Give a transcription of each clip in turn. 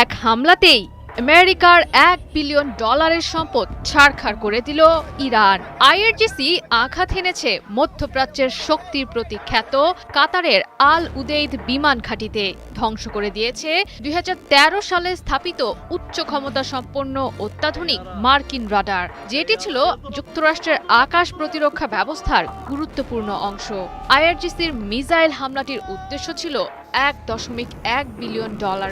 এক হামলাতেই আমেরিকার $1 বিলিয়ন সম্পদ ছারখার করে দিল ইরান। আইআরজিসি আঘাত হেনেছে মধ্যপ্রাচ্যের শক্তির প্রতি খ্যাত কাতারের আল উদেইদ বিমান ঘাঁটিতে, ধ্বংস করে দিয়েছে 2013 সালে স্থাপিত উচ্চ ক্ষমতা সম্পন্ন অত্যাধুনিক মার্কিন রাডার, যেটি ছিল যুক্তরাষ্ট্রের আকাশ প্রতিরক্ষা ব্যবস্থার গুরুত্বপূর্ণ অংশ। আইআরজিসির মিসাইল হামলাটির উদ্দেশ্য ছিল $1.1 বিলিয়ন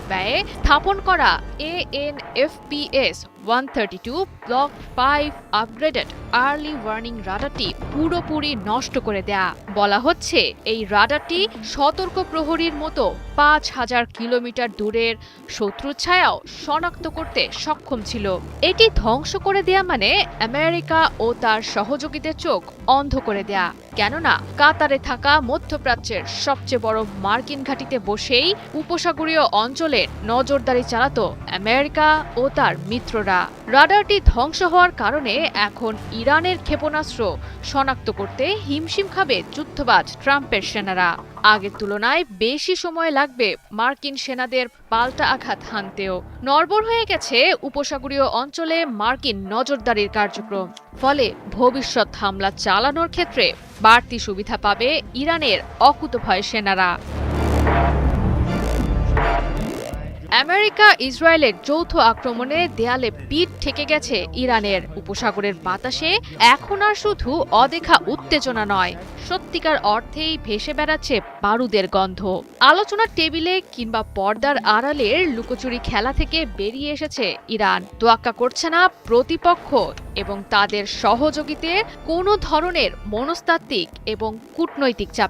ব্যয়ে স্থাপন করা ANFPS-132 block 5 upgraded early warning রাডারটি পুরোপুরি নষ্ট করে দেয়া। বলা হচ্ছে এই রাডারটি সতর্ক প্রহরীর মতো 5000 কিলোমিটার দূরের শত্রুর ছায়াও শনাক্ত করতে সক্ষম ছিল। এটি ধ্বংস করে দেয়া মানে আমেরিকা ও তার সহযোগীদের চোখ অন্ধ করে দেয়া, কেননা কাতারে থাকা মধ্যপ্রাচ্যের সবচেয়ে বড় মার্কিন ঘাঁটিতে বসেই উপসাগরীয় অঞ্চলের নজরদারি চালাতো আমেরিকা ও তার মিত্ররা। রাডারটি ধ্বংস হওয়ার কারণে এখন ইরানের ক্ষেপণাস্ত্র শনাক্ত করতে হিমশিম খাবে যুদ্ধবাজ ট্রাম্পের সেনারা। আগের তুলনায় বেশি সময় লাগবে মার্কিন সেনাদের পাল্টা আঘাত হানতেও। নড়বড় হয়ে গেছে উপসাগরীয় অঞ্চলে মার্কিন নজরদারির কার্যক্রম। ফলে ভবিষ্যৎ হামলা চালানোর ক্ষেত্রে বাড়তি সুবিধা পাবে ইরানের অকুতভয় সেনারা। আমেরিকা ইসরায়েলের যৌথ আক্রমণে দেয়ালে পিঠ ঠেকে গেছে ইরানের। উপসাগরের বাতাসে এখন আর শুধু অদেখা উত্তেজনা নয়, সত্যিকার অর্থেই ভেসে বেড়াচ্ছে বারুদের গন্ধ। আলোচনার টেবিলে কিংবা পর্দার আড়ালের লুকোচুরি খেলা থেকে বেরিয়ে এসেছে ইরান। তোয়াক্কা করছে না প্রতিপক্ষ এবং তাদের সহযোগীদের কোনো ধরনের মনস্তাত্ত্বিক এবং কূটনৈতিক চাপ।